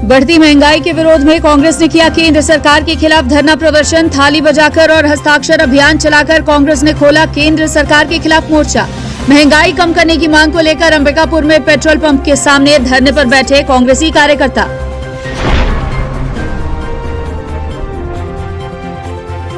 बढ़ती महंगाई के विरोध में कांग्रेस ने किया केंद्र सरकार के खिलाफ धरना प्रदर्शन। थाली बजाकर और हस्ताक्षर अभियान चलाकर कांग्रेस ने खोला केंद्र सरकार के खिलाफ मोर्चा। महंगाई कम करने की मांग को लेकर अंबिकापुर में पेट्रोल पंप के सामने धरने पर बैठे कांग्रेसी कार्यकर्ता।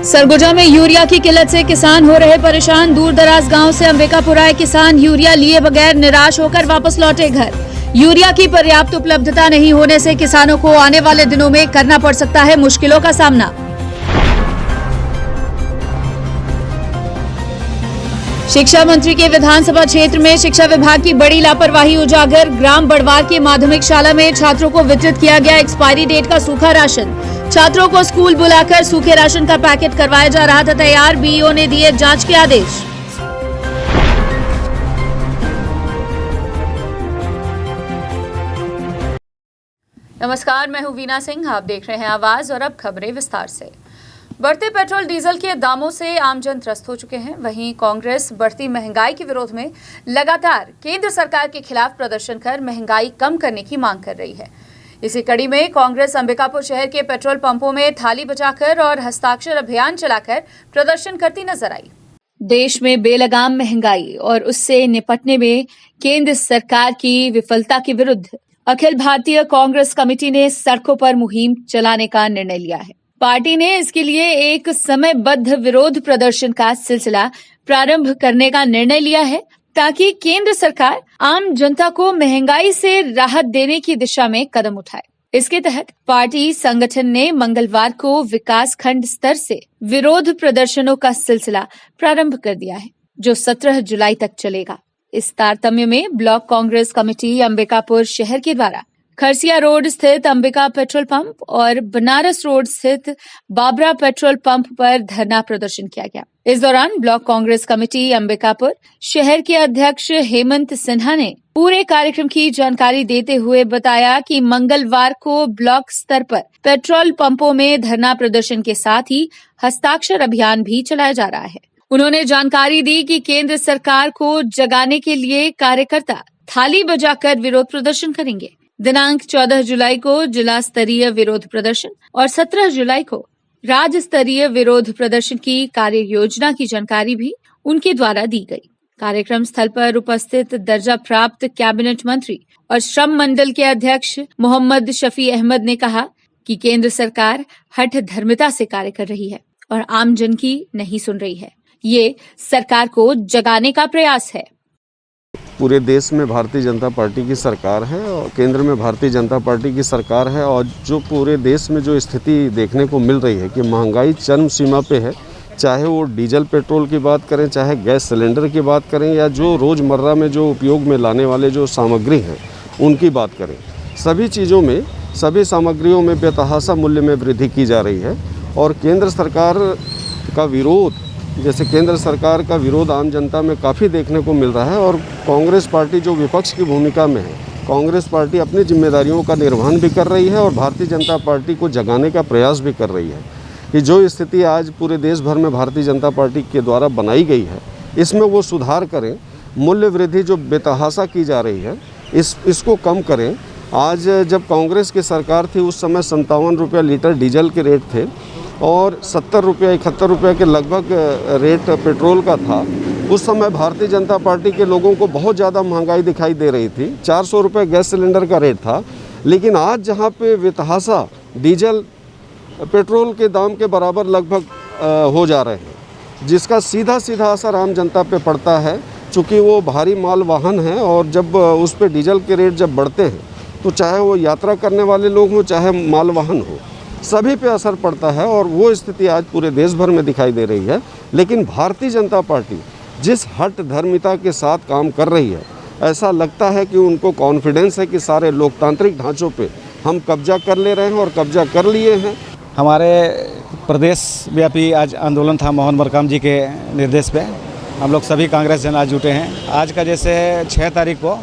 सरगुजा में यूरिया की किल्लत से किसान हो रहे परेशान। दूर दराज गांव से अंबिकापुर आए किसान यूरिया लिए बगैर निराश होकर वापस लौटे घर। यूरिया की पर्याप्त उपलब्धता नहीं होने से किसानों को आने वाले दिनों में करना पड़ सकता है मुश्किलों का सामना। शिक्षा मंत्री के विधानसभा क्षेत्र में शिक्षा विभाग की बड़ी लापरवाही उजागर। ग्राम बड़वार की माध्यमिक शाला में छात्रों को वितरित किया गया एक्सपायरी डेट का सूखा राशन। छात्रों को स्कूल बुलाकर सूखे राशन का पैकेट करवाया जा रहा था तैयार। बीईओ ने दिए जांच के आदेश। नमस्कार, मैं हूं वीना सिंह, आप देख रहे हैं आवाज और अब खबरें विस्तार से। बढ़ते पेट्रोल डीजल के दामों से आमजन त्रस्त हो चुके हैं। वहीं कांग्रेस बढ़ती महंगाई के विरोध में लगातार केंद्र सरकार के खिलाफ प्रदर्शन कर महंगाई कम करने की मांग कर रही है। इसी कड़ी में कांग्रेस अंबिकापुर शहर के पेट्रोल पंपों में थाली बजाकर और हस्ताक्षर अभियान चलाकर प्रदर्शन करती नजर आई। देश में बेलगाम महंगाई और उससे निपटने में केंद्र सरकार की विफलता के विरुद्ध अखिल भारतीय कांग्रेस कमेटी ने सड़कों पर मुहिम चलाने का निर्णय लिया है। पार्टी ने इसके लिए एक समयबद्ध विरोध प्रदर्शन का सिलसिला प्रारंभ करने का निर्णय लिया है ताकि केंद्र सरकार आम जनता को महंगाई से राहत देने की दिशा में कदम उठाए। इसके तहत पार्टी संगठन ने मंगलवार को विकास खंड स्तर से विरोध प्रदर्शनों का सिलसिला प्रारंभ कर दिया है, जो 17 जुलाई तक चलेगा। इस तारतम्य में ब्लॉक कांग्रेस कमेटी अंबिकापुर शहर के द्वारा खरसिया रोड स्थित अंबिका पेट्रोल पंप और बनारस रोड स्थित बाबरा पेट्रोल पंप पर धरना प्रदर्शन किया गया। इस दौरान ब्लॉक कांग्रेस कमेटी अंबिकापुर शहर के अध्यक्ष हेमंत सिन्हा ने पूरे कार्यक्रम की जानकारी देते हुए बताया कि मंगलवार को ब्लॉक स्तर पर पेट्रोल पंपों में धरना प्रदर्शन के साथ ही हस्ताक्षर अभियान भी चलाया जा रहा है। उन्होंने जानकारी दी कि केंद्र सरकार को जगाने के लिए कार्यकर्ता थाली बजाकर विरोध प्रदर्शन करेंगे। दिनांक 14 जुलाई को जिला स्तरीय विरोध प्रदर्शन और 17 जुलाई को राज्य स्तरीय विरोध प्रदर्शन की कार्य योजना की जानकारी भी उनके द्वारा दी गई। कार्यक्रम स्थल पर उपस्थित दर्जा प्राप्त कैबिनेट मंत्री और श्रम मंडल के अध्यक्ष मोहम्मद शफी अहमद ने कहा कि केंद्र सरकार हठ धर्मिता से कार्य कर रही है और आम जन की नहीं सुन रही है। ये सरकार को जगाने का प्रयास है। पूरे देश में भारतीय जनता पार्टी की सरकार है और केंद्र में भारतीय जनता पार्टी की सरकार है और जो पूरे देश में जो स्थिति देखने को मिल रही है कि महंगाई चरम सीमा पे है, चाहे वो डीजल पेट्रोल की बात करें, चाहे गैस सिलेंडर की बात करें या जो रोज़मर्रा में जो उपयोग में लाने वाले जो सामग्री हैं उनकी बात करें, सभी चीज़ों में सभी सामग्रियों में बेतहाशा मूल्य में वृद्धि की जा रही है। और केंद्र सरकार का विरोध, जैसे केंद्र सरकार का विरोध आम जनता में काफ़ी देखने को मिल रहा है और कांग्रेस पार्टी जो विपक्ष की भूमिका में है, कांग्रेस पार्टी अपनी जिम्मेदारियों का निर्वहन भी कर रही है और भारतीय जनता पार्टी को जगाने का प्रयास भी कर रही है कि जो स्थिति आज पूरे देश भर में भारतीय जनता पार्टी के द्वारा बनाई गई है, इसमें वो सुधार करें। मूल्य वृद्धि जो बेतहाशा की जा रही है इसको कम करें। आज जब कांग्रेस की सरकार थी उस समय 57 रुपये लीटर डीजल के रेट थे और 70 रुपये 71 रुपये के लगभग रेट पेट्रोल का था। उस समय भारतीय जनता पार्टी के लोगों को बहुत ज़्यादा महंगाई दिखाई दे रही थी। 400 रुपये गैस सिलेंडर का रेट था, लेकिन आज जहाँ पे बेतहाशा डीजल पेट्रोल के दाम के बराबर लगभग हो जा रहे हैं, जिसका सीधा सीधा असर आम जनता पे पड़ता है। चूँकि वो भारी माल वाहन है और जब उस पर डीजल के रेट जब बढ़ते हैं तो चाहे वो यात्रा करने वाले लोग हों चाहे माल वाहन हो, सभी पे असर पड़ता है और वो स्थिति आज पूरे देश भर में दिखाई दे रही है। लेकिन भारतीय जनता पार्टी जिस हठ धर्मिता के साथ काम कर रही है, ऐसा लगता है कि उनको कॉन्फिडेंस है कि सारे लोकतांत्रिक ढांचों पे हम कब्जा कर ले रहे हैं और कब्जा कर लिए हैं। हमारे प्रदेश व्यापी आज आंदोलन था मोहन मरकाम जी के निर्देश पे। हम लोग सभी कांग्रेस जन आज जुटे हैं। आज का जैसे 6 तारीख को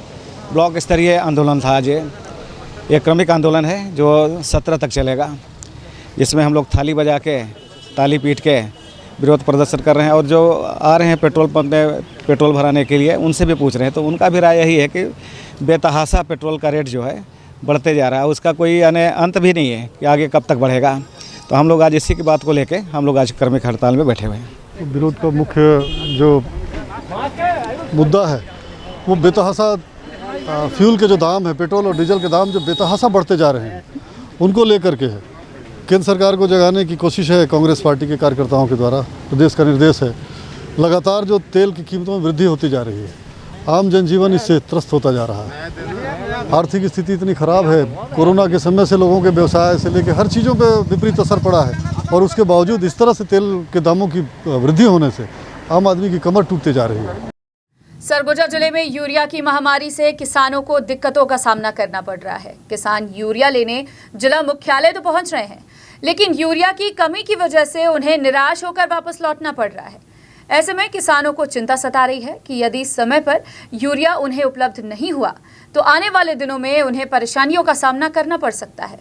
ब्लॉक स्तरीय आंदोलन था। आज ये क्रमिक आंदोलन है जो 17 तक चलेगा, जिसमें हम लोग थाली बजा के ताली पीट के विरोध प्रदर्शन कर रहे हैं। और जो आ रहे हैं पेट्रोल पंप में पेट्रोल भराने के लिए, उनसे भी पूछ रहे हैं तो उनका भी राय यही है कि बेतहाशा पेट्रोल का रेट जो है बढ़ते जा रहा है, उसका कोई यानी अंत भी नहीं है कि आगे कब तक बढ़ेगा। तो हम लोग आज इसी की बात को लेके हम लोग आज क्रमिक हड़ताल में बैठे हुए हैं। विरोध का मुख्य जो मुद्दा है वो बेतहासा फ्यूल के जो दाम है, पेट्रोल और डीजल के दाम जो बेतहासा बढ़ते जा रहे हैं, उनको लेकर के है। केंद्र सरकार को जगाने की कोशिश है कांग्रेस पार्टी के कार्यकर्ताओं के द्वारा। प्रदेश का निर्देश है, लगातार जो तेल की कीमतों में वृद्धि होती जा रही है, आम जनजीवन इससे त्रस्त होता जा रहा है। आर्थिक स्थिति इतनी खराब है, कोरोना के समय से लोगों के व्यवसाय से लेकर हर चीज़ों पर विपरीत असर पड़ा है, और उसके बावजूद इस तरह से तेल के दामों की वृद्धि होने से आम आदमी की कमर टूटती जा रही है। सरगुजा जिले में यूरिया की महामारी से किसानों को दिक्कतों का सामना करना पड़ रहा है। किसान यूरिया लेने जिला मुख्यालय तो पहुंच रहे हैं, लेकिन यूरिया की कमी की वजह से उन्हें निराश होकर वापस लौटना पड़ रहा है। ऐसे में किसानों को चिंता सता रही है कि यदि समय पर यूरिया उन्हें उपलब्ध नहीं हुआ तो आने वाले दिनों में उन्हें परेशानियों का सामना करना पड़ सकता है।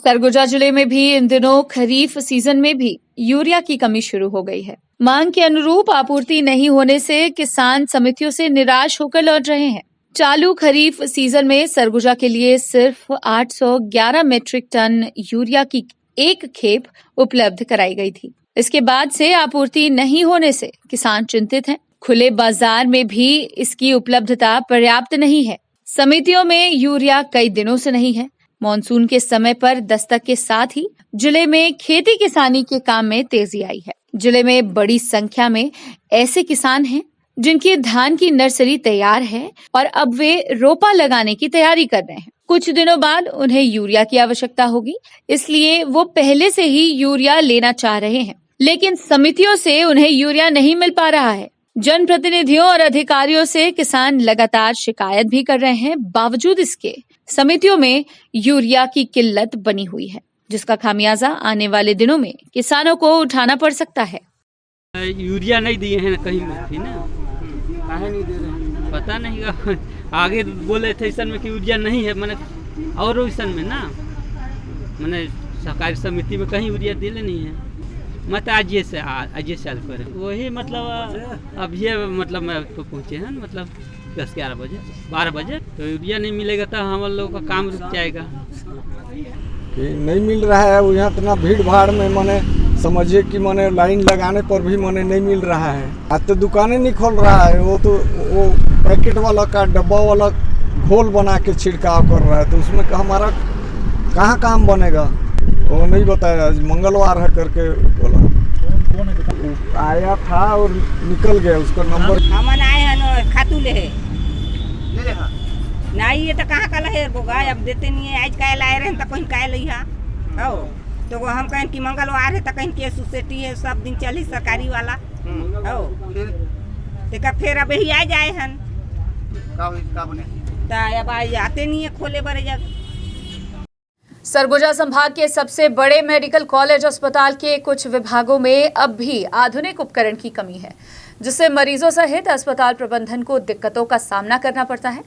सरगुजा जिले में भी इन दिनों खरीफ सीजन में भी यूरिया की कमी शुरू हो गई है। मांग के अनुरूप आपूर्ति नहीं होने से किसान समितियों से निराश होकर लौट रहे हैं। चालू खरीफ सीजन में सरगुजा के लिए सिर्फ 811 मीट्रिक टन यूरिया की एक खेप उपलब्ध कराई गई थी। इसके बाद से आपूर्ति नहीं होने से किसान चिंतित हैं। खुले बाजार में भी इसकी उपलब्धता पर्याप्त नहीं है। समितियों में यूरिया कई दिनों से नहीं है। मॉनसून के समय पर दस्तक के साथ ही जिले में खेती किसानी के काम में तेजी आई है। जिले में बड़ी संख्या में ऐसे किसान हैं जिनकी धान की नर्सरी तैयार है और अब वे रोपा लगाने की तैयारी कर रहे हैं। कुछ दिनों बाद उन्हें यूरिया की आवश्यकता होगी, इसलिए वो पहले से ही यूरिया लेना चाह रहे हैं, लेकिन समितियों से उन्हें यूरिया नहीं मिल पा रहा है। जनप्रतिनिधियों और अधिकारियों से किसान लगातार शिकायत भी कर रहे हैं। बावजूद इसके समितियों में यूरिया की किल्लत बनी हुई है, जिसका खामियाजा आने वाले दिनों में किसानों को उठाना पड़ सकता है। यूरिया नहीं दिए हैं ना, कहीं में थी ना, काहे नहीं दे रहे हैं पता नहीं। आगे बोले थे इसन में कि यूरिया नहीं है, मैंने और इसन में ना मैंने सहकारी समिति में कहीं यूरिया दिले नहीं है। मत आज साल पर वही मतलब अभी मतलब मैं तो पहुँचे हैं मतलब 10-11 बजे 12 बजे, तो यूरिया नहीं मिलेगा तो हम लोगों का काम रुक जाएगा। कि नहीं मिल रहा है यहाँ इतना भीड़ भाड़ में, माने समझिए कि माने लाइन लगाने पर भी माने नहीं मिल रहा है। आज तो दुकानें नहीं खोल रहा है, वो तो वो पैकेट वाला का डब्बा वाला घोल बना के छिड़काव कर रहा है, तो उसमें हमारा कहाँ काम बनेगा वो नहीं बताया। मंगलवार है करके बोला, आया था और निकल गया, उसका नंबर हम आए हैं खातू ले नहीं ये तो कहाँ का लहे बोगा, अब देते नहीं है। आज काहे लाए रहे तो कहीं काहे लिहा हो, तो हम कहें कि मंगलवार है तो कहीं के सोसाइटी है, सब दिन चली सरकारी वाला हो, तो फिर अब ही आ जाए हन तो अब आते नहीं है खोले बड़े जग। सरगुजा संभाग के सबसे बड़े मेडिकल कॉलेज अस्पताल के कुछ विभागों में अब भी आधुनिक उपकरण की कमी है, जिससे मरीजों सहित अस्पताल प्रबंधन को दिक्कतों का सामना करना पड़ता है।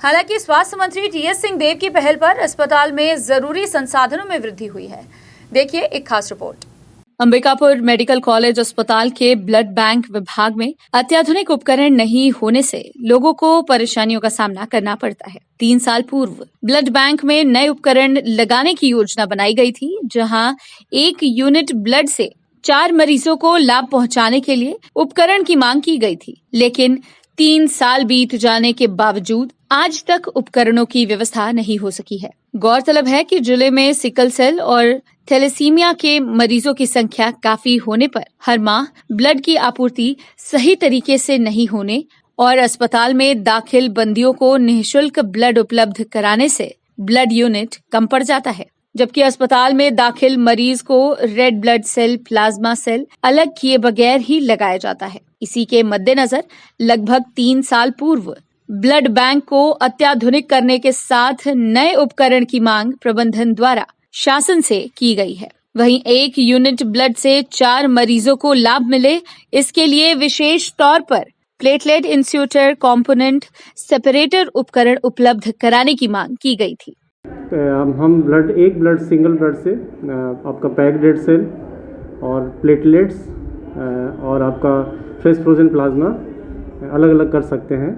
हालांकि स्वास्थ्य मंत्री टीएस सिंहदेव की पहल पर अस्पताल में जरूरी संसाधनों में वृद्धि हुई है। देखिए एक खास रिपोर्ट। अंबिकापुर मेडिकल कॉलेज अस्पताल के ब्लड बैंक विभाग में अत्याधुनिक उपकरण नहीं होने से लोगों को परेशानियों का सामना करना पड़ता है। 3 साल पूर्व ब्लड बैंक में नए उपकरण लगाने की योजना बनाई गई थी, जहां 1 यूनिट ब्लड से 4 मरीजों को लाभ पहुंचाने के लिए उपकरण की मांग की गई थी, लेकिन 3 साल बीत जाने के बावजूद आज तक उपकरणों की व्यवस्था नहीं हो सकी है। गौरतलब है कि जिले में सिकल सेल और थैलेसीमिया के मरीजों की संख्या काफी होने पर हर माह ब्लड की आपूर्ति सही तरीके से नहीं होने और अस्पताल में दाखिल बंदियों को निःशुल्क ब्लड उपलब्ध कराने से ब्लड यूनिट कम पड़ जाता है, जबकि अस्पताल में दाखिल मरीज को red blood cell, plasma cell अलग किए बगैर ही लगाया जाता है। इसी के मद्देनजर लगभग 3 साल पूर्व ब्लड बैंक को अत्याधुनिक करने के साथ नए उपकरण की मांग प्रबंधन द्वारा शासन से की गई है। वहीं 1 यूनिट ब्लड से 4 मरीजों को लाभ मिले, इसके लिए विशेष तौर पर प्लेटलेट इंस्यूटर कॉम्पोनेंट सेपरेटर उपकरण उपलब्ध कराने की मांग की गई थी। हम एक ब्लड सिंगल ब्लड से आपका पैक्ड रेड सेल और प्लेटलेट्स और आपका फ्रेश फ्रोजन प्लाज्मा अलग अलग कर सकते हैं।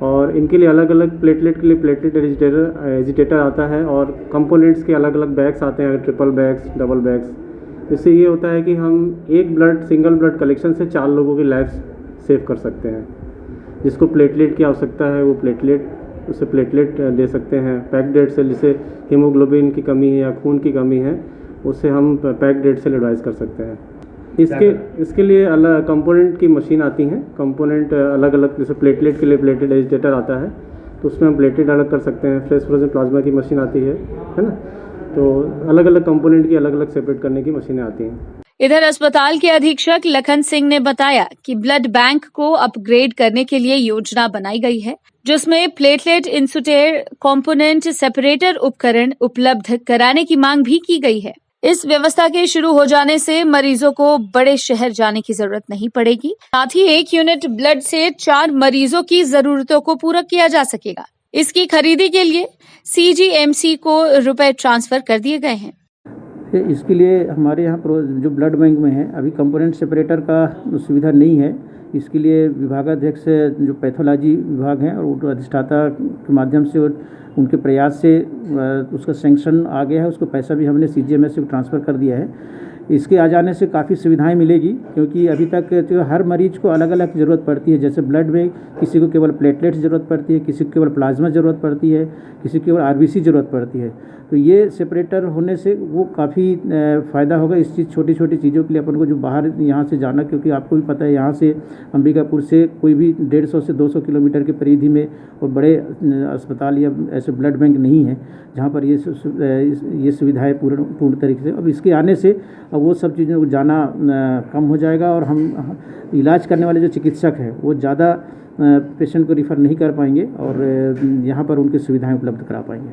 और इनके लिए अलग अलग प्लेटलेट के लिए प्लेटलेट एजिटेटर आता है और कंपोनेंट्स के अलग अलग बैग्स आते हैं, ट्रिपल बैग्स, डबल बैग्स। इससे ये होता है कि हम एक सिंगल ब्लड कलेक्शन से 4 लोगों की लाइफ सेव कर सकते हैं। जिसको प्लेटलेट की आवश्यकता है वो उसे प्लेटलेट दे सकते हैं। पैक्ड रेड सेल, जिसे हीमोग्लोबिन की कमी है या खून की कमी है, उससे हम पैक्ड रेड सेल एडवाइस कर सकते हैं। इसके लिए अलग कंपोनेंट की मशीन आती हैं। कंपोनेंट अलग अलग, जैसे प्लेटलेट के लिए प्लेटलेट एजिटेटर आता है तो उसमें हम प्लेटलेट अलग कर सकते हैं। फ्रेश फ्रोजन प्लाज्मा की मशीन आती है ना। तो अलग अलग कंपोनेंट की अलग अलग सेपरेट करने की मशीनें आती हैं। इधर अस्पताल के अधीक्षक लखन सिंह ने बताया कि ब्लड बैंक को अपग्रेड करने के लिए योजना बनाई गई है, जिसमें प्लेटलेट इंसुलेटर कंपोनेंट सेपरेटर उपकरण उपलब्ध कराने की मांग भी की गई है। इस व्यवस्था के शुरू हो जाने से मरीजों को बड़े शहर जाने की जरूरत नहीं पड़ेगी। साथ ही 1 यूनिट ब्लड से 4 मरीजों की जरूरतों को पूरा किया जा सकेगा। इसकी खरीदी के लिए CGMC को रुपए ट्रांसफर कर दिए गए हैं। इसके लिए हमारे यहाँ जो ब्लड बैंक में है अभी कंपोनेंट सेपरेटर का सुविधा नहीं है। इसके लिए विभागाध्यक्ष जो पैथोलॉजी विभाग हैं और अधिष्ठाता के माध्यम से उनके प्रयास से उसका सैंक्शन आ गया है। उसको पैसा भी हमने CGMS को ट्रांसफ़र कर दिया है। इसके आ जाने से काफ़ी सुविधाएं मिलेगी, क्योंकि अभी तक जो हर मरीज को अलग अलग ज़रूरत पड़ती है। जैसे ब्लड में किसी को केवल प्लेटलेट्स ज़रूरत पड़ती है, किसी को केवल प्लाज्मा ज़रूरत पड़ती है, किसी को केवल RBC ज़रूरत पड़ती है। तो ये सेपरेटर होने से वो काफ़ी फ़ायदा होगा। इस चीज़ छोटी छोटी चीज़ों के लिए अपन को जो बाहर यहाँ से जाना, क्योंकि आपको भी पता है यहाँ से अंबिकापुर से कोई भी 150 से 200 किलोमीटर के परिधि में और बड़े अस्पताल या ऐसे ब्लड बैंक नहीं है जहाँ पर ये सुविधाएँ पूर्ण तरीके से। अब इसके आने से अब वो सब चीज़ों को जाना कम हो जाएगा और हम इलाज करने वाले जो चिकित्सक हैं वो ज़्यादा पेशेंट को रिफ़र नहीं कर पाएंगे और यहाँ पर उनकी सुविधाएं उपलब्ध करा पाएंगे।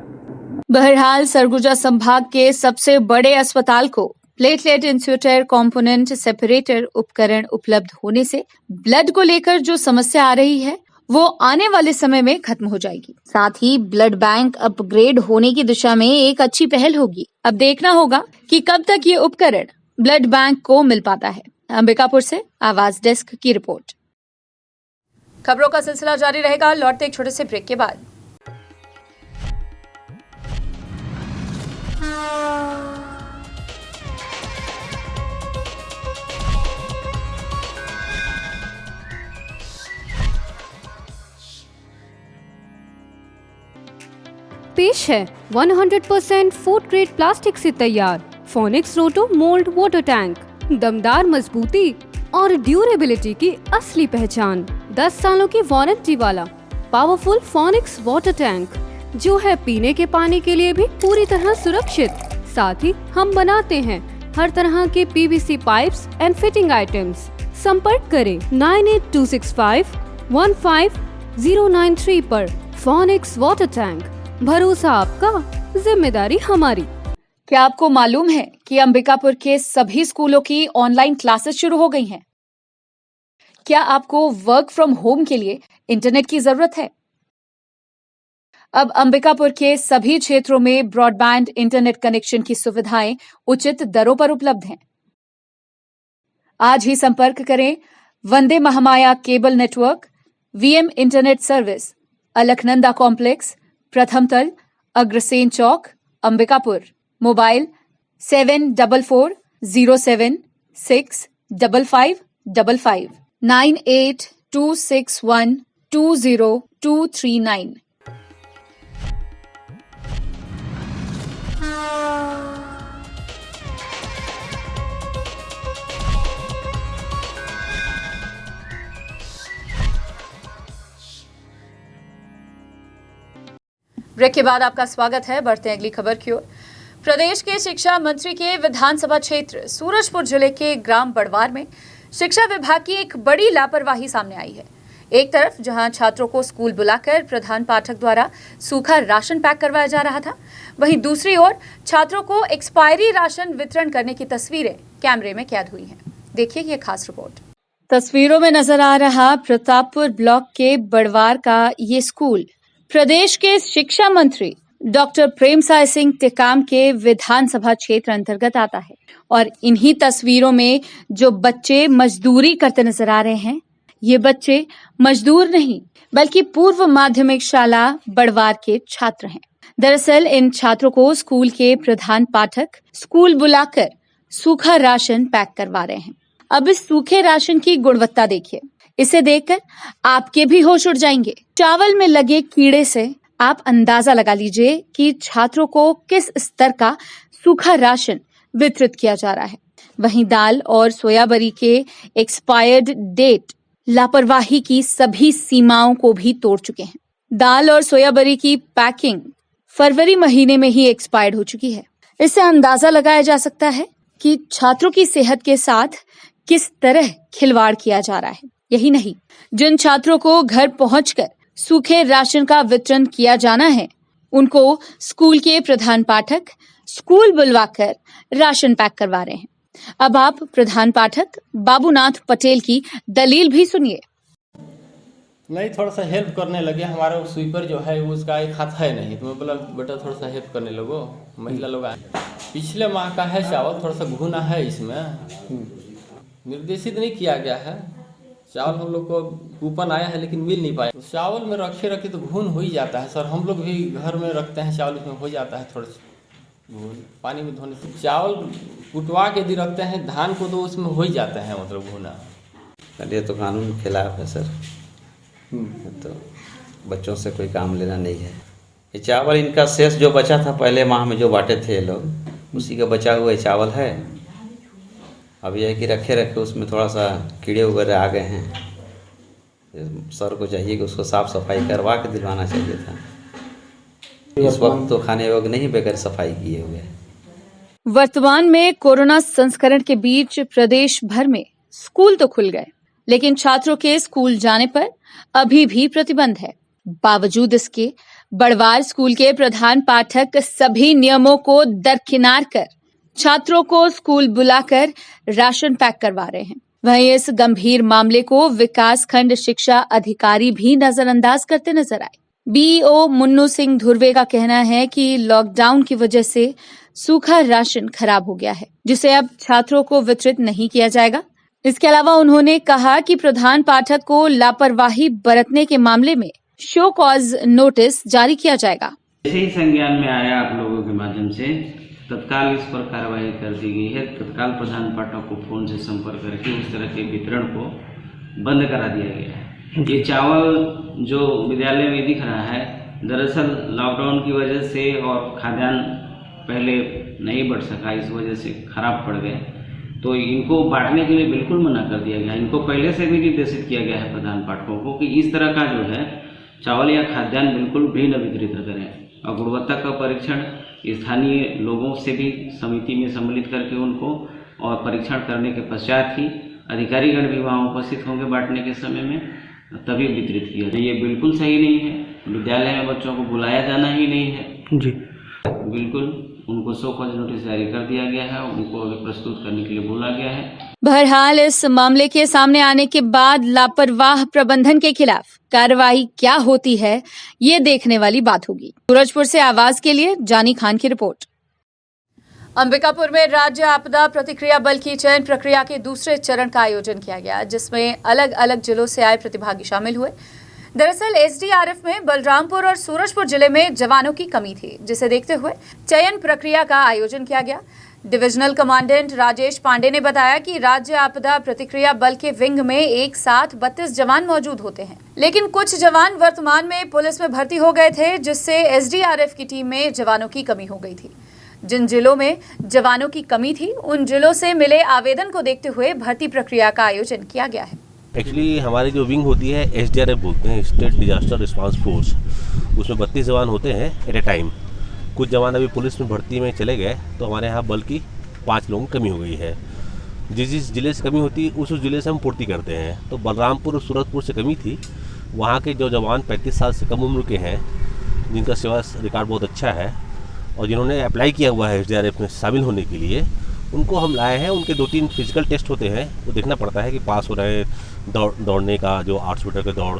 बहरहाल सरगुजा संभाग के सबसे बड़े अस्पताल को प्लेटलेट इंसुलेटर कंपोनेंट सेपरेटर उपकरण उपलब्ध होने से ब्लड को लेकर जो समस्या आ रही है वो आने वाले समय में खत्म हो जाएगी। साथ ही ब्लड बैंक अपग्रेड होने की दिशा में एक अच्छी पहल होगी। अब देखना होगा कि कब तक ये उपकरण ब्लड बैंक को मिल पाता है। अंबिकापुर से आवाज डेस्क की रिपोर्ट। खबरों का सिलसिला जारी रहेगा, लौटते एक छोटे से ब्रेक के बाद। पेश है 100% फूड ग्रेड प्लास्टिक से तैयार फोनिक्स रोटो मोल्ड वाटर टैंक। दमदार मजबूती और ड्यूरेबिलिटी की असली पहचान। 10 सालों की वारंटी वाला पावरफुल फोनिक्स वाटर टैंक, जो है पीने के पानी के लिए भी पूरी तरह सुरक्षित। साथ ही हम बनाते हैं हर तरह के PVC pipes and fitting items. संपर्क करें 9826515093 पर। फोनिक्स वाटर टैंक, भरोसा आपका, जिम्मेदारी हमारी। क्या आपको मालूम है कि अंबिकापुर के सभी स्कूलों की ऑनलाइन क्लासेस शुरू हो गई हैं? क्या आपको वर्क फ्रॉम होम के लिए इंटरनेट की जरूरत है? अब अंबिकापुर के सभी क्षेत्रों में ब्रॉडबैंड इंटरनेट कनेक्शन की सुविधाएं उचित दरों पर उपलब्ध हैं। आज ही संपर्क करें Vande Mahamaya cable network, VM internet service, Alaknanda complex, प्रथम तल, अग्रसेन चौक, अंबिकापुर। मोबाइल 7440765555 9826120239। ब्रेक के बाद आपका स्वागत है। बढ़ते हैं अगली खबर की ओर। प्रदेश के शिक्षा मंत्री के विधानसभा क्षेत्र सूरजपुर जिले के ग्राम बड़वार में शिक्षा विभाग की एक बड़ी लापरवाही सामने आई है। एक तरफ जहां छात्रों को स्कूल बुलाकर प्रधान पाठक द्वारा सूखा राशन पैक करवाया जा रहा था, वहीं दूसरी ओर छात्रों को एक्सपायरी राशन वितरण करने की तस्वीरें कैमरे में कैद हुई हैं। देखिए ये खास रिपोर्ट। तस्वीरों में नजर आ रहा प्रतापपुर ब्लॉक के बड़वार का ये स्कूल प्रदेश के शिक्षा मंत्री डॉक्टर प्रेमसाय सिंह टेकाम के विधानसभा क्षेत्र अंतर्गत आता है और इन्हीं तस्वीरों में जो बच्चे मजदूरी करते नजर आ रहे हैं, ये बच्चे मजदूर नहीं बल्कि पूर्व माध्यमिक शाला बड़वार के छात्र हैं। दरअसल इन छात्रों को स्कूल के प्रधान पाठक स्कूल बुलाकर सूखा राशन पैक करवा रहे हैं। अब इस सूखे राशन की गुणवत्ता देखिए, इसे देखकर आपके भी होश उड़ जाएंगे। चावल में लगे कीड़े से आप अंदाजा लगा लीजिए कि छात्रों को किस स्तर का सूखा राशन वितरित किया जा रहा है। वहीं दाल और सोयाबरी के एक्सपायर्ड डेट लापरवाही की सभी सीमाओं को भी तोड़ चुके हैं। दाल और सोयाबरी की पैकिंग फरवरी महीने में ही एक्सपायर्ड हो चुकी है। इससे अंदाजा लगाया जा सकता है कि छात्रों की सेहत के साथ किस तरह खिलवाड़ किया जा रहा है। यही नहीं, जिन छात्रों को घर पहुंचकर सूखे राशन का वितरण किया जाना है, उनको स्कूल के प्रधान पाठक स्कूल बुलवाकर राशन पैक करवा रहे हैं। अब आप प्रधान पाठक बाबूनाथ पटेल की दलील भी सुनिए। नहीं, थोड़ा सा हेल्प करने लगे। हमारा स्वीपर जो है उसका एक हाथ है नहीं, तो मैं बोला बेटा थोड़ा सा हेल्प करने लगो। महिला लोग आए, पिछले माह का है चावल, थोड़ा सा घुना है इसमें, निर्देशित नहीं किया गया है। चावल हम लोग को कूपन आया है लेकिन मिल नहीं पाया। चावल में रखे तो घुन हो ही जाता है सर। हम लोग भी घर में रखते हैं चावल, इसमें हो जाता है थोड़ा घुन, पानी में धोने से। चावल कुटवा के यदि रखते हैं धान को तो उसमें हो ही जाता है मतलब घुना। ये तो कानून के खिलाफ है सर। तो बच्चों से कोई काम लेना नहीं है। ये चावल इनका शेष जो बचा था पहले माह में जो बांटे थे लोग, उसी का बचा हुआ चावल है। अब यह है कि रखे रखे उसमें थोड़ा सा कीड़े वगैरह आ गए हैं। सर को चाहिए कि उसको साफ़ सफाई करवा के दिलवाना चाहिए था। इस वक्त तो खाने वक्त नहीं बगैर सफाई किए हुए। वर्तमान में कोरोना संस्करण के बीच प्रदेश भर में स्कूल तो खुल गए, लेकिन छात्रों के स्कूल जाने पर अभी भी प्रतिबंध है। बावजूद इसके बड़वार स्कूल के प्रधान पाठक सभी नियमों को दरकिनार कर छात्रों को स्कूल बुलाकर राशन पैक करवा रहे हैं। वहीं इस गंभीर मामले को विकास खंड शिक्षा अधिकारी भी नजरअंदाज करते नजर आए। बीईओ मुन्नू सिंह धुर्वे का कहना है कि लॉकडाउन की वजह से सूखा राशन खराब हो गया है, जिसे अब छात्रों को वितरित नहीं किया जाएगा। इसके अलावा उन्होंने कहा कि प्रधान पाठक को लापरवाही बरतने के मामले में शो कॉज नोटिस जारी किया जाएगा। जैसे ही संज्ञान में आया आप लोगों के माध्यम से तत्काल इस पर कार्रवाई कर दी गई है। तत्काल प्रधान पाठक को फोन से संपर्क करके उस तरह के वितरण को बंद करा दिया गया है। ये चावल जो विद्यालय में दिख रहा है, दरअसल लॉकडाउन की वजह से और खाद्यान्न पहले नहीं बढ़ सका, इस वजह से खराब पड़ गए, तो इनको बांटने के लिए बिल्कुल मना कर दिया गया। इनको पहले से भी निर्देशित किया गया है प्रधान पाठकों को कि इस तरह का जो है चावल या खाद्यान्न बिल्कुल भी न वितरित करें। और गुणवत्ता का परीक्षण स्थानीय लोगों से भी समिति में सम्मिलित करके उनको और परीक्षण करने के पश्चात ही अधिकारीगण भी वहाँ उपस्थित होंगे बांटने के समय में, तभी वितरित किया जाए। ये बिल्कुल सही नहीं है। विद्यालय में बच्चों को बुलाया जाना ही नहीं है जी। बिल्कुल उनको शो कॉज नोटिस जारी कर दिया गया है, उनको अभी प्रस्तुत करने के लिए बोला गया है। बहरहाल इस मामले के सामने आने के बाद लापरवाह प्रबंधन के खिलाफ कार्रवाई क्या होती है, ये देखने वाली बात होगी। सूरजपुर से आवाज के लिए जानी खान की रिपोर्ट। अंबिकापुर में राज्य आपदा प्रतिक्रिया बल की चयन प्रक्रिया के दूसरे चरण का आयोजन किया गया, जिसमें अलग अलग जिलों से आए प्रतिभागी शामिल हुए। दरअसल एसडीआरएफ में बलरामपुर और सूरजपुर जिले में जवानों की कमी थी, जिसे देखते हुए चयन प्रक्रिया का आयोजन किया गया। डिविजनल कमांडेंट राजेश पांडे ने बताया कि राज्य आपदा प्रतिक्रिया बल के विंग में एक साथ 32 जवान मौजूद होते हैं, लेकिन कुछ जवान वर्तमान में पुलिस में भर्ती हो गए थे, जिससे एसडीआरएफ की टीम में जवानों की कमी हो गई थी। जिन जिलों में जवानों की कमी थी, उन जिलों से मिले आवेदन को देखते हुए भर्ती प्रक्रिया का आयोजन किया गया है। एक्चुअली हमारी जो विंग होती है एसडीआरएफ बोलते हैं, स्टेट डिजास्टर रिस्पांस फोर्स, उसमें 32 जवान होते हैं एट ए टाइम। कुछ जवान अभी पुलिस में भर्ती में चले गए, तो हमारे यहाँ बल की 5 लोगों की कमी हो गई है। जिस जिले से कमी होती है उस जिले से हम पूर्ति करते हैं। तो बलरामपुर और सूरजपुर से कमी थी, वहाँ के जो जवान 35 साल से कम उम्र के हैं, जिनका सेवा रिकॉर्ड बहुत अच्छा है और जिन्होंने अप्लाई किया हुआ है एसडीआरएफ में शामिल होने के लिए, उनको हम लाए हैं। उनके 2-3 फिजिकल टेस्ट होते हैं, वो देखना पड़ता है कि पास हो रहे हैं, दौड़ने का जो 800 मीटर का दौड़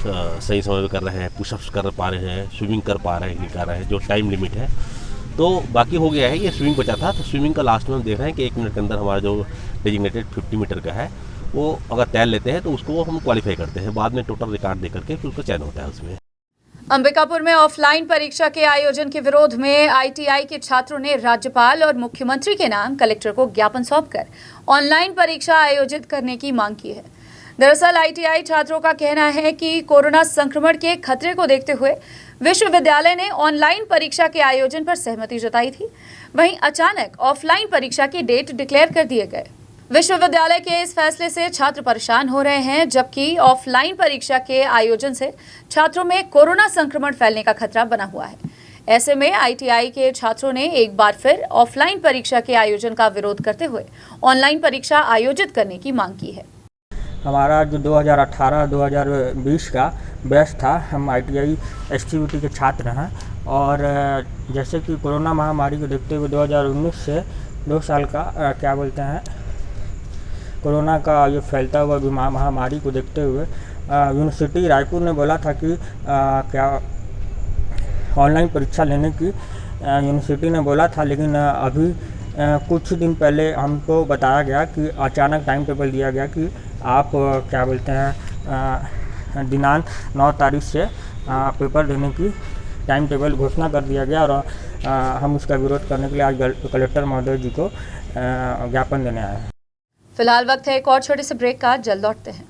सही समय में कर रहे हैं, पुशअप्स कर पा रहे हैं, स्विमिंग कर पा रहे हैं, नहीं कर रहे हैं, जो टाइम लिमिट है। तो बाकी हो गया है, ये स्विमिंग बचा था, तो स्विमिंग का लास्ट में हम देख रहे हैं कि 1 मिनट के अंदर हमारा जो डेजिग्नेटेड 50 मीटर का है वो अगर तैयार लेते हैं तो उसको हम क्वालिफाई करते हैं, बाद में टोटल रिकॉर्ड दे करके फिर उसका चयन होता है उसमें। अंबिकापुर में ऑफलाइन परीक्षा के आयोजन के विरोध में आईटीआई के छात्रों ने राज्यपाल और मुख्यमंत्री के नाम कलेक्टर को ज्ञापन सौंपकर ऑनलाइन परीक्षा आयोजित करने की मांग की है। दरअसल आईटीआई छात्रों का कहना है कि कोरोना संक्रमण के खतरे को देखते हुए विश्वविद्यालय ने ऑनलाइन परीक्षा के आयोजन पर सहमति जताई थी। वहीं अचानक ऑफलाइन परीक्षा की डेट डिक्लेयर कर दिए गए। विश्वविद्यालय के इस फैसले से छात्र परेशान हो रहे हैं, जबकि ऑफलाइन परीक्षा के आयोजन से छात्रों में कोरोना संक्रमण फैलने का खतरा बना हुआ है। ऐसे में आईटीआई के छात्रों ने एक बार फिर ऑफलाइन परीक्षा के आयोजन का विरोध करते हुए ऑनलाइन परीक्षा आयोजित करने की मांग की है। हमारा जो 2018-2020 का बैच था, हम आईटीआई एसटीबीटी के छात्र हैं और जैसे कि कोरोना महामारी को देखते हुए 2019 से 2 साल का कोरोना का ये फैलता हुआ महामारी को देखते हुए यूनिवर्सिटी रायपुर ने बोला था कि ऑनलाइन परीक्षा लेने की यूनिवर्सिटी ने बोला था, लेकिन अभी कुछ दिन पहले हमको बताया गया कि अचानक टाइम टेबल दिया गया कि आप दिनांक 9 तारीख से पेपर देने की टाइम टेबल घोषणा कर दिया गया और हम उसका विरोध करने के लिए आज कलेक्टर महोदय जी को ज्ञापन देने आए हैं। फिलहाल वक्त है एक और छोटे से ब्रेक का, जल्द लौटते हैं।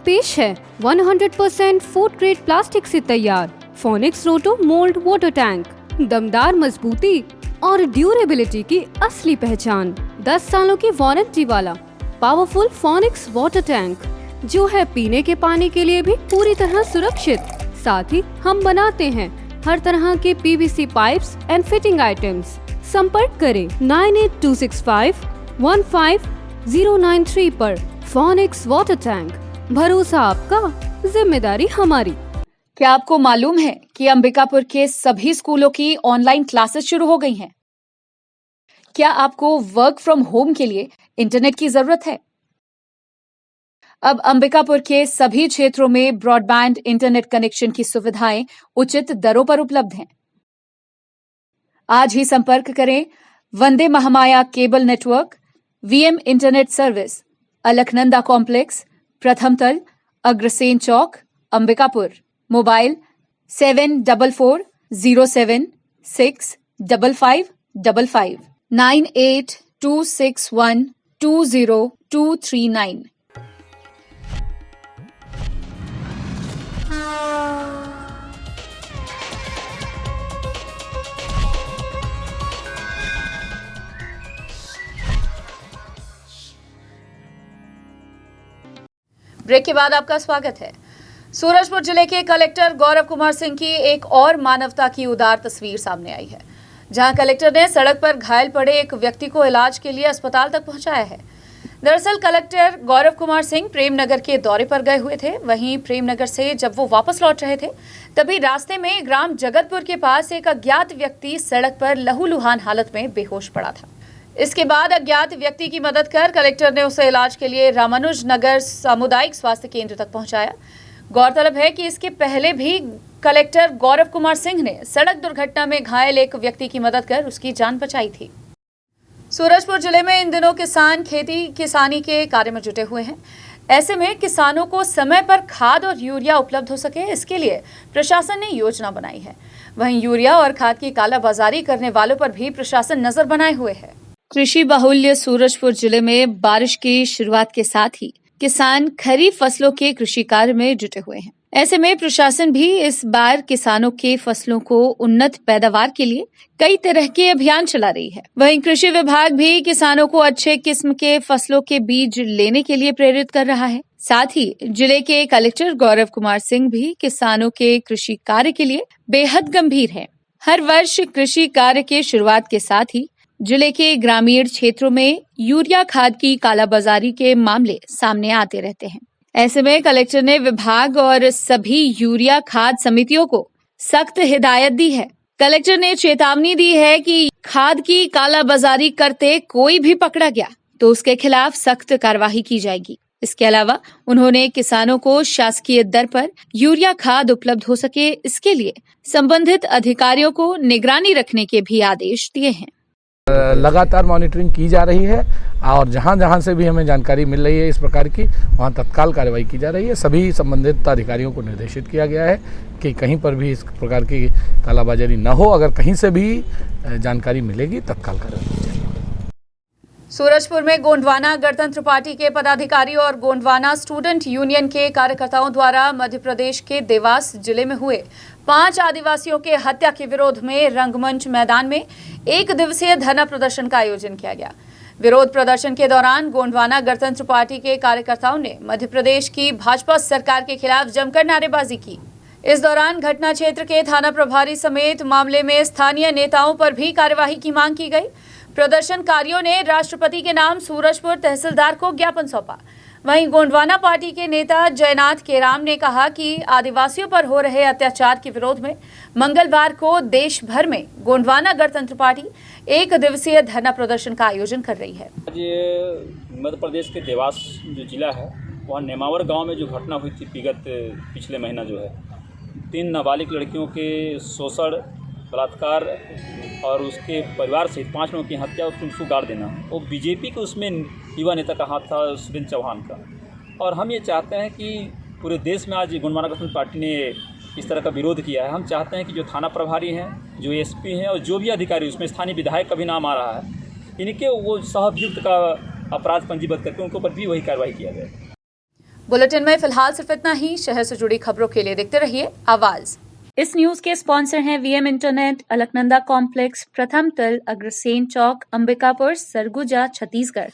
पेश है 100% फूड ग्रेड प्लास्टिक से तैयार फोनिक्स रोटो मोल्ड वाटर टैंक। दमदार मजबूती और ड्यूरेबिलिटी की असली पहचान। 10 सालों की वारंटी वाला पावरफुल फोनिक्स वाटर टैंक, जो है पीने के पानी के लिए भी पूरी तरह सुरक्षित। साथ ही हम बनाते हैं हर तरह के PVC pipes and fitting items. संपर्क करें 9826515093 पर। फोनिक्स वाटर टैंक, भरोसा आपका, जिम्मेदारी हमारी। क्या आपको मालूम है कि अंबिकापुर के सभी स्कूलों की ऑनलाइन क्लासेस शुरू हो गई हैं? क्या आपको वर्क फ्रॉम होम के लिए इंटरनेट की जरूरत है? अब अंबिकापुर के सभी क्षेत्रों में ब्रॉडबैंड इंटरनेट कनेक्शन की सुविधाएं उचित दरों पर उपलब्ध हैं। आज ही संपर्क करें Vande Mahamaya cable network, VM internet service, Alaknanda complex, प्रथम तल, अग्रसेन चौक, अंबिकापुर। मोबाइल 7407655555 9826120239। ब्रेक के बाद आपका स्वागत है। सूरजपुर जिले के कलेक्टर गौरव कुमार सिंह की एक और मानवता की उदार तस्वीर सामने आई है, जहां कलेक्टर ने सड़क पर घायल पड़े एक व्यक्ति को इलाज के लिए अस्पताल तक पहुंचाया है। दरअसल कलेक्टर गौरव कुमार सिंह प्रेमनगर के दौरे पर गए हुए थे। वहीं प्रेमनगर से जब वो वापस लौट रहे थे, तभी रास्ते में ग्राम जगतपुर के पास एक अज्ञात व्यक्ति सड़क पर लहूलुहान हालत में बेहोश पड़ा था। इसके बाद अज्ञात व्यक्ति की मदद कर कलेक्टर ने उसे इलाज के लिए रामानुज नगर सामुदायिक स्वास्थ्य केंद्र तक पहुंचाया। गौरतलब है कि इसके पहले भी कलेक्टर गौरव कुमार सिंह ने सड़क दुर्घटना में घायल एक व्यक्ति की मदद कर उसकी जान बचाई थी। सूरजपुर जिले में इन दिनों किसान खेती किसानी के कार्य में जुटे हुए हैं। ऐसे में किसानों को समय पर खाद और यूरिया उपलब्ध हो सके, इसके लिए प्रशासन ने योजना बनाई है। वहीं यूरिया और खाद की कालाबाजारी करने वालों पर भी प्रशासन नजर बनाए हुए है। कृषि बाहुल्य सूरजपुर जिले में बारिश की शुरुआत के साथ ही किसान खरीफ फसलों के कृषि कार्य में जुटे हुए हैं। ऐसे में प्रशासन भी इस बार किसानों के फसलों को उन्नत पैदावार के लिए कई तरह के अभियान चला रही है। वहीं कृषि विभाग भी किसानों को अच्छे किस्म के फसलों के बीज लेने के लिए प्रेरित कर रहा है। साथ ही जिले के कलेक्टर गौरव कुमार सिंह भी किसानों के कृषि कार्य के लिए बेहद गंभीर है। हर वर्ष कृषि कार्य के शुरुआत के साथ ही जिले के ग्रामीण क्षेत्रों में यूरिया खाद की कालाबाजारी के मामले सामने आते रहते हैं। ऐसे में कलेक्टर ने विभाग और सभी यूरिया खाद समितियों को सख्त हिदायत दी है। कलेक्टर ने चेतावनी दी है कि खाद की कालाबाजारी करते कोई भी पकड़ा गया तो उसके खिलाफ सख्त कार्रवाई की जाएगी। इसके अलावा उन्होंने किसानों को शासकीय दर पर यूरिया खाद उपलब्ध हो सके, इसके लिए संबंधित अधिकारियों को निगरानी रखने के भी आदेश दिए हैं। लगातार मॉनिटरिंग की जा रही है और जहां जहां से भी हमें जानकारी मिल रही है इस प्रकार की, वहां तत्काल कार्रवाई की जा रही है। सभी संबंधित अधिकारियों को निर्देशित किया गया है कि कहीं पर भी इस प्रकार की कालाबाजारी न हो। अगर कहीं से भी जानकारी मिलेगी तत्काल कार्रवाई की जाएगी। सूरजपुर में गोंडवाना गणतंत्र पार्टी के पदाधिकारी और गोंडवाना स्टूडेंट यूनियन के कार्यकर्ताओं द्वारा मध्य प्रदेश के देवास जिले में हुए 5 आदिवासियों के हत्या के विरोध में रंगमंच मैदान में 1 दिवसीय धरना प्रदर्शन का आयोजन किया गया। विरोध प्रदर्शन के दौरान गोंडवाना गणतंत्र पार्टी के कार्यकर्ताओं ने मध्य प्रदेश की भाजपा सरकार के खिलाफ जमकर नारेबाजी की। इस दौरान घटना क्षेत्र के थाना प्रभारी समेत मामले में स्थानीय नेताओं पर भी कार्यवाही की मांग की गई। प्रदर्शनकारियों ने राष्ट्रपति के नाम सूरजपुर तहसीलदार को ज्ञापन सौंपा। वहीं गोंडवाना पार्टी के नेता जयनाथ केराम ने कहा कि आदिवासियों पर हो रहे अत्याचार के विरोध में मंगलवार को देश भर में गोंडवाना गणतंत्र पार्टी 1 दिवसीय धरना प्रदर्शन का आयोजन कर रही है। आज मध्य प्रदेश के देवास जो जिला है वहाँ नेमावर गांव में जो घटना हुई थी पिछले महीना जो है 3 नाबालिग लड़कियों के शोषण, बलात्कार और उसके परिवार सहित 5 लोगों की हत्या और उसको गाड़ देना, वो बीजेपी के उसमें युवा नेता का हाथ था, सुरेंद्र चौहान का। और हम ये चाहते हैं कि पूरे देश में आज गोंडवाना गणतंत्र पार्टी ने इस तरह का विरोध किया है। हम चाहते हैं कि जो थाना प्रभारी हैं, जो एसपी हैं और जो भी अधिकारी, उसमें स्थानीय विधायक का भी नाम आ रहा है, इनके वो सहअभियुक्त का अपराध पंजीबद्ध करके उनके ऊपर भी वही कार्रवाई किया जाए। बुलेटिन में फिलहाल सिर्फ इतना ही। शहर से जुड़ी खबरों के लिए देखते रहिए आवाज। इस न्यूज के स्पॉन्सर हैं वीएम इंटरनेट, अलकनंदा कॉम्प्लेक्स, प्रथम तल, अग्रसेन चौक, अंबिकापुर, सरगुजा, छत्तीसगढ़।